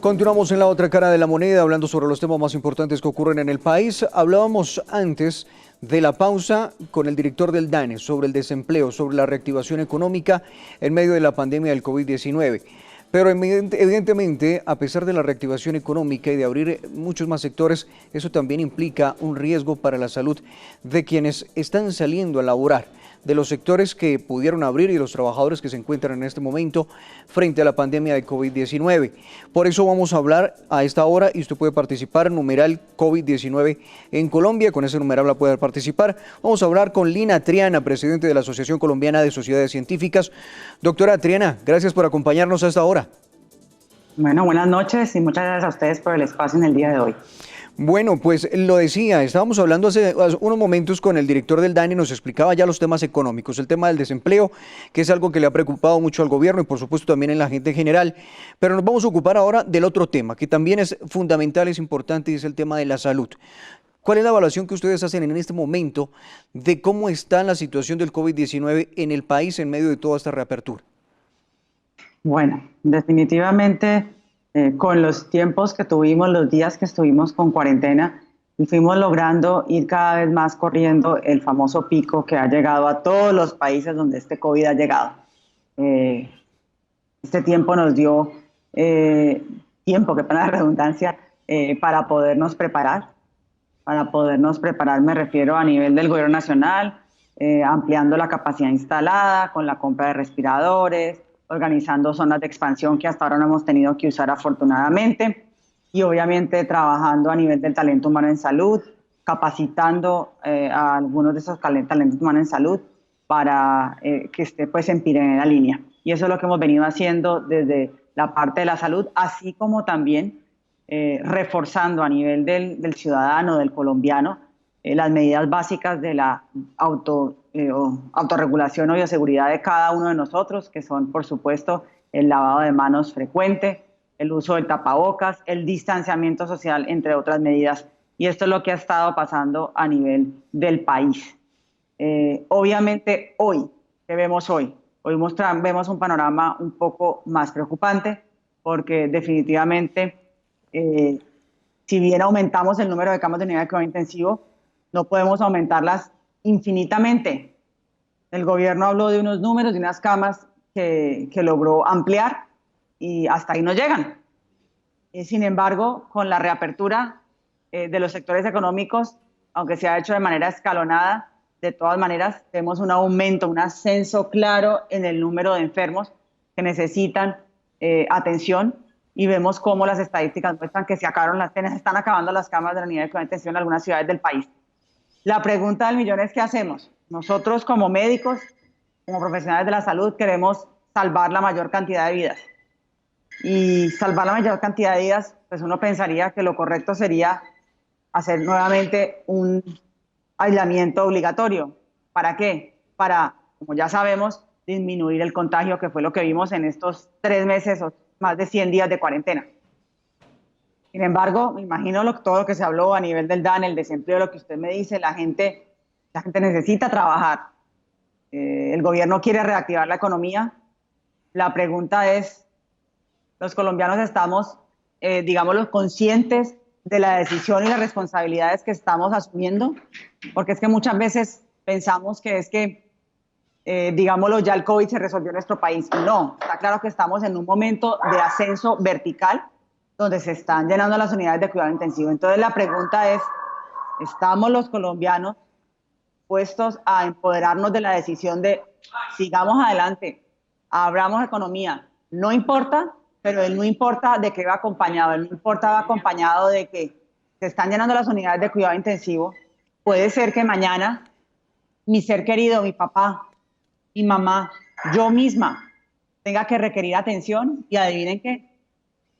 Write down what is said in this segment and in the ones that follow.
Continuamos en la otra cara de la moneda, hablando sobre los temas más importantes que ocurren en el país. Hablábamos antes de la pausa con el director del DANE sobre el desempleo, sobre la reactivación económica en medio de la pandemia del COVID-19. Pero evidentemente, a pesar de la reactivación económica y de abrir muchos más sectores, eso también implica un riesgo para la salud de quienes están saliendo a laborar, de los sectores que pudieron abrir y de los trabajadores que se encuentran en este momento frente a la pandemia de COVID-19. Por eso vamos a hablar a esta hora y usted puede participar, numeral COVID-19 en Colombia, con ese numeral va a poder participar. Vamos a hablar con Lina Triana, presidente de la Asociación Colombiana de Sociedades Científicas. Doctora Triana, gracias por acompañarnos a esta hora. Bueno, buenas noches y muchas gracias a ustedes por el espacio en el día de hoy. Bueno, pues lo decía, estábamos hablando hace unos momentos con el director del DANE, nos explicaba ya los temas económicos, el tema del desempleo, que es algo que le ha preocupado mucho al gobierno y por supuesto también en la gente en general, pero nos vamos a ocupar ahora del otro tema, que también es fundamental, es importante, y es el tema de la salud. ¿Cuál es la evaluación que ustedes hacen en este momento de cómo está la situación del COVID-19 en el país en medio de toda esta reapertura? Bueno, definitivamente con los tiempos que tuvimos, los días que estuvimos con cuarentena, y fuimos logrando ir cada vez más corriendo el famoso pico que ha llegado a todos los países donde este COVID ha llegado. Este tiempo nos dio tiempo, que pena la redundancia, para podernos preparar. Para podernos preparar me refiero a nivel del gobierno nacional, ampliando la capacidad instalada con la compra de respiradores, organizando zonas de expansión que hasta ahora no hemos tenido que usar afortunadamente, y obviamente trabajando a nivel del talento humano en salud, capacitando a algunos de esos talentos humanos en salud para que esté pues en primera línea. Y eso es lo que hemos venido haciendo desde la parte de la salud, así como también reforzando a nivel del ciudadano, del colombiano, las medidas básicas de la autorregulación o bioseguridad de cada uno de nosotros, que son, por supuesto, el lavado de manos frecuente, el uso del tapabocas, el distanciamiento social, entre otras medidas. Y esto es lo que ha estado pasando a nivel del país. Obviamente, hoy, ¿qué vemos hoy? Hoy vemos un panorama un poco más preocupante, porque definitivamente, si bien aumentamos el número de camas de unidad de cuidado intensivo, no podemos aumentarlas infinitamente. El gobierno habló de unos números, de unas camas que logró ampliar y hasta ahí no llegan. Sin embargo, con la reapertura de los sectores económicos, aunque se ha hecho de manera escalonada, de todas maneras vemos un aumento, un ascenso claro en el número de enfermos que necesitan atención, y vemos cómo las estadísticas muestran que se están acabando las camas de la unidad de cuidado intensivo en algunas ciudades del país. La pregunta del millón es: ¿qué hacemos? Nosotros como médicos, como profesionales de la salud, queremos salvar la mayor cantidad de vidas. Y salvar la mayor cantidad de vidas, pues uno pensaría que lo correcto sería hacer nuevamente un aislamiento obligatorio. ¿Para qué? Para, como ya sabemos, disminuir el contagio, que fue lo que vimos en estos 3 meses o más de 100 días de cuarentena. Sin embargo, me imagino todo lo que se habló a nivel del DANE, el desempleo, lo que usted me dice, la gente necesita trabajar. El gobierno quiere reactivar la economía. La pregunta es, los colombianos estamos, digámoslo, conscientes de la decisión y las responsabilidades que estamos asumiendo, porque es que muchas veces pensamos que es que, digámoslo, ya el COVID se resolvió en nuestro país. No, está claro que estamos en un momento de ascenso vertical, donde se están llenando las unidades de cuidado intensivo. Entonces la pregunta es, ¿estamos los colombianos puestos a empoderarnos de la decisión de sigamos adelante, abramos economía? No importa, pero el no importa de qué va acompañado. El no importa va acompañado de que se están llenando las unidades de cuidado intensivo. Puede ser que mañana mi ser querido, mi papá, mi mamá, yo misma tenga que requerir atención, y adivinen qué,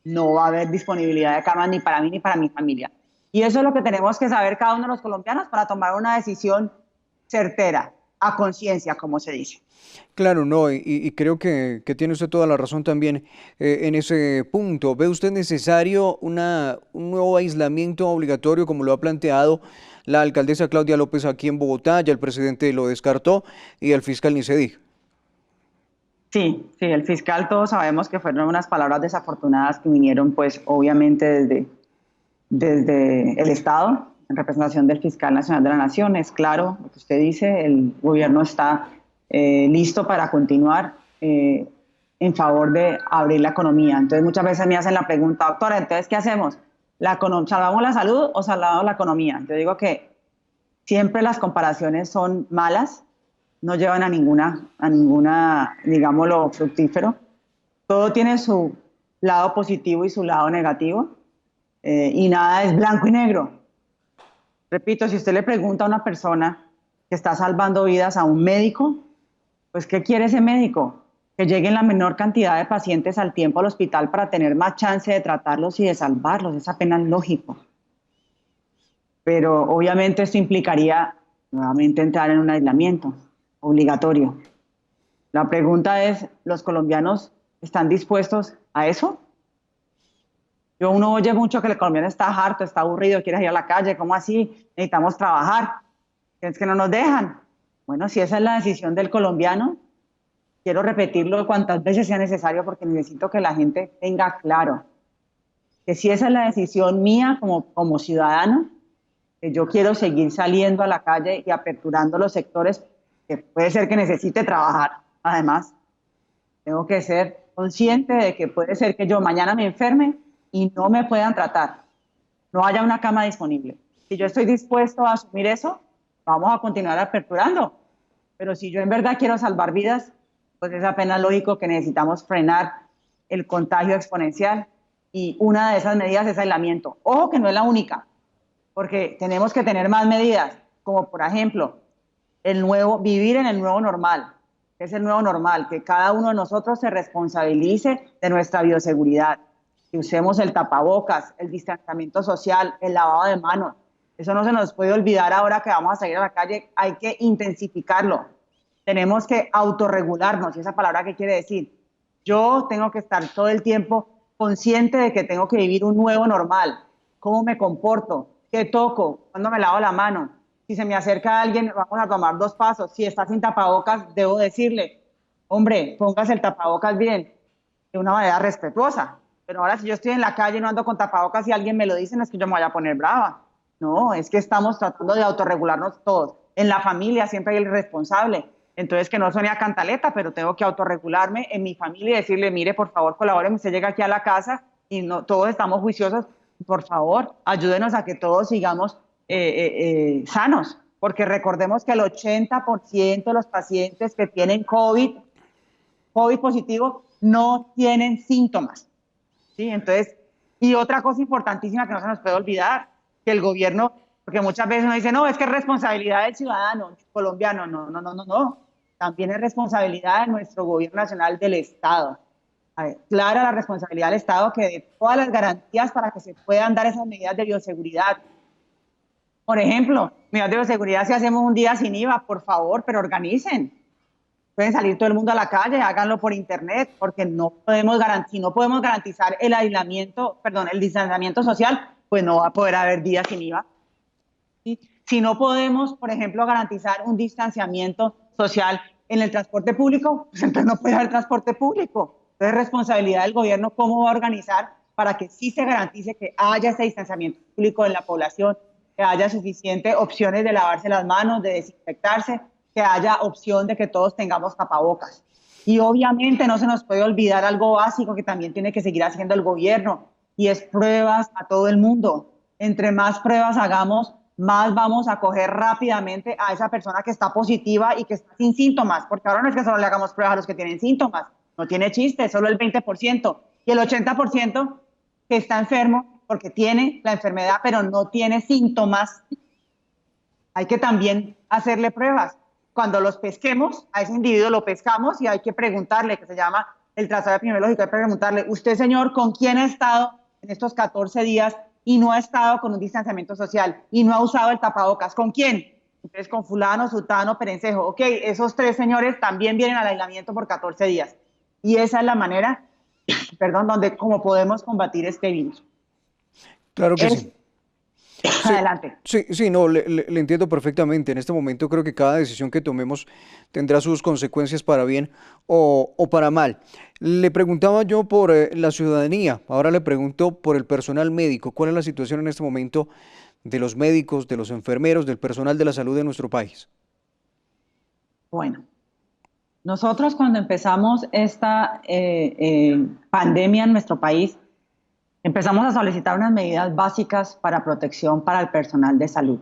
no va a haber disponibilidad de camas ni para mí ni para mi familia. Y eso es lo que tenemos que saber cada uno de los colombianos para tomar una decisión certera, a conciencia, como se dice. Claro, no, y creo que tiene usted toda la razón también en ese punto. ¿Ve usted necesario un nuevo aislamiento obligatorio, como lo ha planteado la alcaldesa Claudia López aquí en Bogotá? Ya el presidente lo descartó y el fiscal ni se dijo. Sí, sí, el fiscal todos sabemos que fueron unas palabras desafortunadas que vinieron pues obviamente desde el Estado, en representación del fiscal nacional de la Nación. Es claro lo que usted dice, el gobierno está listo para continuar en favor de abrir la economía. Entonces muchas veces me hacen la pregunta, doctora, entonces ¿qué hacemos? ¿Salvamos la salud o salvamos la economía? Yo digo que siempre las comparaciones son malas, no llevan a ninguna, digámoslo, fructífero. Todo tiene su lado positivo y su lado negativo, y nada es blanco y negro. Repito, si usted le pregunta a una persona que está salvando vidas a un médico, pues ¿qué quiere ese médico? Que lleguen la menor cantidad de pacientes al tiempo al hospital para tener más chance de tratarlos y de salvarlos. Es apenas lógico. Pero obviamente esto implicaría nuevamente entrar en un aislamiento obligatorio. La pregunta es, ¿los colombianos están dispuestos a eso? Uno oye mucho que el colombiano está harto, está aburrido, quiere ir a la calle, ¿cómo así? Necesitamos trabajar, es que no nos dejan. Bueno, si esa es la decisión del colombiano, quiero repetirlo cuantas veces sea necesario porque necesito que la gente tenga claro que si esa es la decisión mía como ciudadano, que yo quiero seguir saliendo a la calle y aperturando los sectores que puede ser que necesite trabajar. Además, tengo que ser consciente de que puede ser que yo mañana me enferme y no me puedan tratar, no haya una cama disponible. Si yo estoy dispuesto a asumir eso, vamos a continuar aperturando. Pero si yo en verdad quiero salvar vidas, pues es apenas lógico que necesitamos frenar el contagio exponencial y una de esas medidas es aislamiento. Ojo que no es la única, porque tenemos que tener más medidas, como por ejemplo, vivir en el nuevo normal. ¿Qué es el nuevo normal? Que cada uno de nosotros se responsabilice de nuestra bioseguridad, que usemos el tapabocas, el distanciamiento social, el lavado de manos. Eso no se nos puede olvidar ahora que vamos a salir a la calle, hay que intensificarlo. Tenemos que autorregularnos, ¿y esa palabra qué quiere decir? Yo tengo que estar todo el tiempo consciente de que tengo que vivir un nuevo normal. ¿Cómo me comporto? ¿Qué toco? ¿Cuándo me lavo la mano? Si se me acerca alguien, vamos a tomar dos pasos. Si está sin tapabocas, debo decirle, hombre, póngase el tapabocas bien, de una manera respetuosa. Pero ahora si yo estoy en la calle y no ando con tapabocas y alguien me lo dice, no es que yo me vaya a poner brava. No, es que estamos tratando de autorregularnos todos. En la familia siempre hay el responsable. Entonces, que no suene a cantaleta, pero tengo que autorregularme en mi familia y decirle, mire, por favor, colabóreme, usted llega aquí a la casa y no, todos estamos juiciosos, por favor, ayúdenos a que todos sigamos sanos, porque recordemos que el 80% de los pacientes que tienen COVID positivo, no tienen síntomas. ¿Sí? Entonces, y otra cosa importantísima que no se nos puede olvidar, que el gobierno, porque muchas veces uno dice, no, es que es responsabilidad del ciudadano colombiano. No, no, no, no, no. También es responsabilidad de nuestro gobierno nacional, del Estado. A ver, clara la responsabilidad del Estado que dé todas las garantías para que se puedan dar esas medidas de bioseguridad. Por ejemplo, medidas de bioseguridad, si hacemos un día sin IVA, por favor, pero organicen. Pueden salir todo el mundo a la calle, háganlo por internet, porque si no podemos garantizar el aislamiento, perdón, el distanciamiento social, pues no va a poder haber días sin IVA. ¿Sí? Si no podemos, por ejemplo, garantizar un distanciamiento social en el transporte público, pues entonces no puede haber transporte público. Entonces es responsabilidad del gobierno cómo va a organizar para que sí se garantice que haya ese distanciamiento público en la población, que haya suficientes opciones de lavarse las manos, de desinfectarse, que haya opción de que todos tengamos tapabocas. Y obviamente no se nos puede olvidar algo básico que también tiene que seguir haciendo el gobierno, y es pruebas a todo el mundo. Entre más pruebas hagamos, más vamos a coger rápidamente a esa persona que está positiva y que está sin síntomas, porque ahora no es que solo le hagamos pruebas a los que tienen síntomas, no tiene chiste, solo el 20%, y el 80% que está enfermo porque tiene la enfermedad pero no tiene síntomas, hay que también hacerle pruebas. Cuando los pesquemos, a ese individuo lo pescamos y hay que preguntarle, que se llama el trazado epidemiológico, hay que preguntarle, usted señor, ¿con quién ha estado en estos 14 días y no ha estado con un distanciamiento social y no ha usado el tapabocas? ¿Con quién? Entonces con fulano, sutano, perencejo. Ok, esos tres señores también vienen al aislamiento por 14 días. Y esa es la manera, perdón, donde como podemos combatir este virus. Claro que Es, sí. Sí, Adelante. sí, no, le entiendo perfectamente. En este momento creo que cada decisión que tomemos tendrá sus consecuencias para bien o para mal. Le preguntaba yo por la ciudadanía, ahora le pregunto por el personal médico. ¿Cuál es la situación en este momento de los médicos, de los enfermeros, del personal de la salud de nuestro país? Bueno, nosotros cuando empezamos esta pandemia en nuestro país, empezamos a solicitar unas medidas básicas para protección para el personal de salud.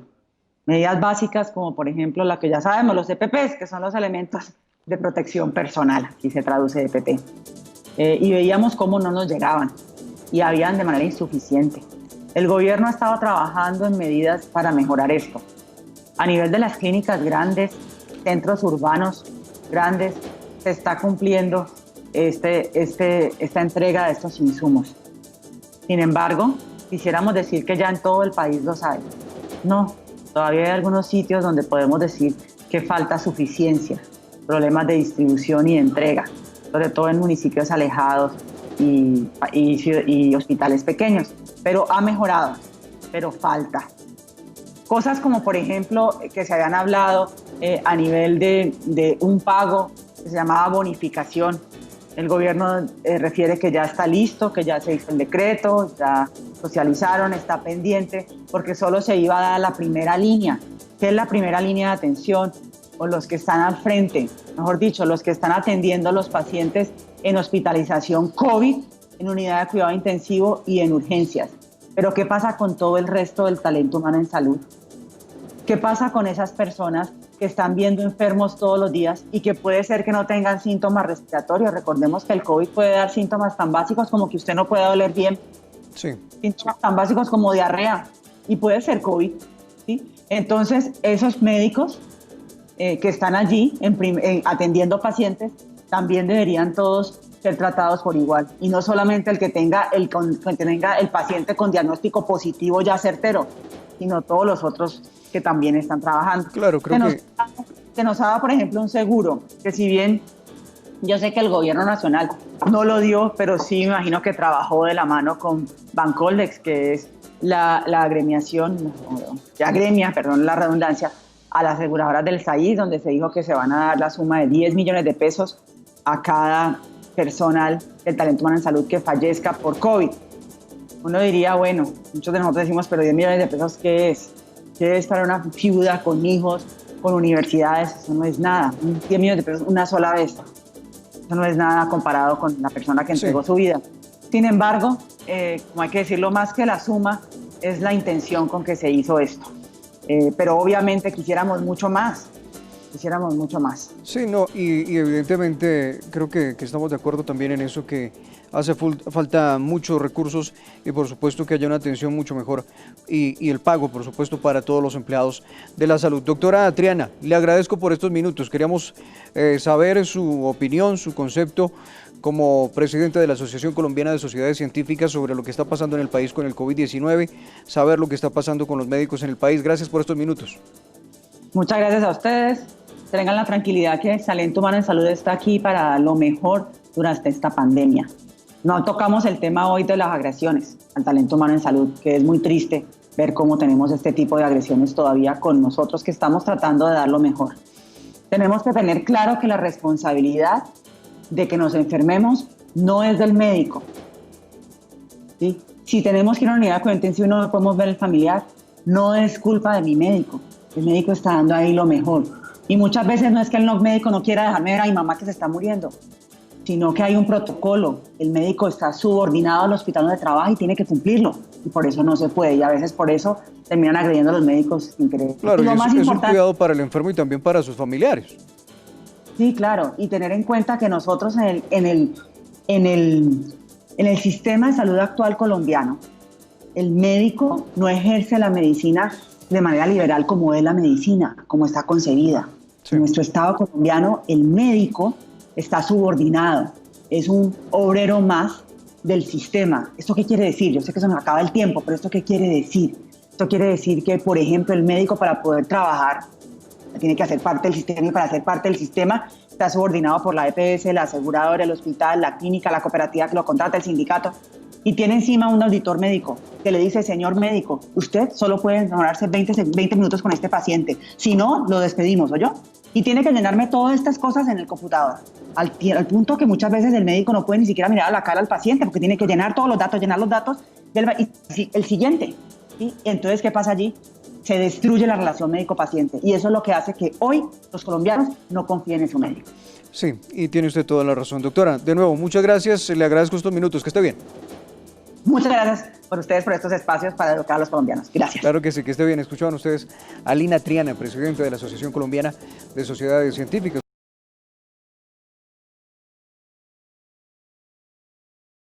Medidas básicas como por ejemplo la que ya sabemos, los EPPs, que son los elementos de protección personal, aquí se traduce EPP. Y veíamos cómo no nos llegaban y habían de manera insuficiente. El gobierno ha estado trabajando en medidas para mejorar esto. A nivel de las clínicas grandes, centros urbanos grandes, se está cumpliendo esta entrega de estos insumos. Sin embargo, quisiéramos decir que ya en todo el país los hay. No, todavía hay algunos sitios donde podemos decir que falta suficiencia, problemas de distribución y de entrega, sobre todo en municipios alejados y hospitales pequeños. Pero ha mejorado, pero falta. Cosas como, por ejemplo, que se habían hablado a nivel de un pago que se llamaba bonificación. El gobierno refiere que ya está listo, que ya se hizo el decreto, ya socializaron, está pendiente, porque solo se iba a dar la primera línea, que es la primera línea de atención, o los que están al frente, mejor dicho, los que están atendiendo a los pacientes en hospitalización COVID, en unidad de cuidado intensivo y en urgencias. Pero ¿qué pasa con todo el resto del talento humano en salud? ¿Qué pasa con esas personas que están viendo enfermos todos los días y que puede ser que no tengan síntomas respiratorios? Recordemos que el COVID puede dar síntomas tan básicos como que usted no puede oler bien, Sí. síntomas tan básicos como diarrea, y puede ser COVID, ¿sí? Entonces, esos médicos que están allí atendiendo pacientes también deberían todos ser tratados por igual, y no solamente el que tenga el paciente con diagnóstico positivo ya certero, sino todos los otros que también están trabajando. Claro, creo que Se nos ha dado, por ejemplo, un seguro, que si bien yo sé que el gobierno nacional no lo dio, pero sí me imagino que trabajó de la mano con Bancoldex, que es la agremiación, que agremia, perdón la redundancia, a las aseguradoras del país, donde se dijo que se van a dar la suma de 10 millones de pesos a cada personal del talento humano en salud que fallezca por COVID. Uno diría, bueno, muchos de nosotros decimos, pero 10 millones de pesos, ¿qué es? ¿Qué es para una ciudad con hijos, con universidades? Eso no es nada. 10 millones de pesos una sola vez. Eso no es nada comparado con la persona que entregó su vida. Sin embargo, como hay que decirlo, más que la suma, es la intención con que se hizo esto. Pero obviamente quisiéramos mucho más. Quisiéramos mucho más. sí, no, y evidentemente creo que estamos de acuerdo también en eso, que hace falta muchos recursos y por supuesto que haya una atención mucho mejor y el pago, por supuesto, para todos los empleados de la salud. Doctora Triana, le agradezco por estos minutos. Queríamos saber su opinión, su concepto como presidente de la Asociación Colombiana de Sociedades Científicas sobre lo que está pasando en el país con el COVID-19, saber lo que está pasando con los médicos en el país. Gracias por estos minutos. Muchas gracias a ustedes. Tengan la tranquilidad que el talento humano en salud está aquí para lo mejor durante esta pandemia. No tocamos el tema hoy de las agresiones al talento humano en salud, que es muy triste ver cómo tenemos este tipo de agresiones todavía con nosotros que estamos tratando de dar lo mejor. Tenemos que tener claro que la responsabilidad de que nos enfermemos no es del médico, ¿sí? Si tenemos que ir a una unidad de cuidado intensivo y no podemos ver el familiar, no es culpa de mi médico. El médico está dando ahí lo mejor. Y muchas veces no es que el médico no quiera dejarme ver a mi mamá que se está muriendo, sino que hay un protocolo. El médico está subordinado al hospital donde trabaja y tiene que cumplirlo. Y por eso no se puede. Y a veces por eso terminan agrediendo a los médicos sin querer. Claro, y es un cuidado para el enfermo y también para sus familiares. Sí, claro. Y tener en cuenta que nosotros en el sistema de salud actual colombiano, el médico no ejerce la medicina de manera liberal como es la medicina, como está concebida. Sí. En nuestro Estado colombiano, el médico está subordinado, es un obrero más del sistema. ¿Esto qué quiere decir? Yo sé que se nos acaba el tiempo, pero ¿esto qué quiere decir? Esto quiere decir que, por ejemplo, el médico para poder trabajar tiene que hacer parte del sistema, y para ser parte del sistema está subordinado por la EPS, la aseguradora, el hospital, la clínica, la cooperativa que lo contrata, el sindicato, y tiene encima un auditor médico que le dice, señor médico, usted solo puede demorarse 20 minutos con este paciente, si no, lo despedimos, ¿oyó? Y tiene que llenarme todas estas cosas en el computador, al punto que muchas veces el médico no puede ni siquiera mirar a la cara al paciente, porque tiene que llenar todos los datos, y el siguiente. ¿Sí? Entonces, ¿qué pasa allí? Se destruye la relación médico-paciente, y eso es lo que hace que hoy los colombianos no confíen en su médico. Sí, y tiene usted toda la razón, doctora. De nuevo, muchas gracias, le agradezco estos minutos, que esté bien. Muchas gracias por ustedes, por estos espacios para educar a los colombianos. Gracias. Claro que sí, que esté bien. Escuchaban ustedes a Lina Triana, presidenta de la Asociación Colombiana de Sociedades Científicas.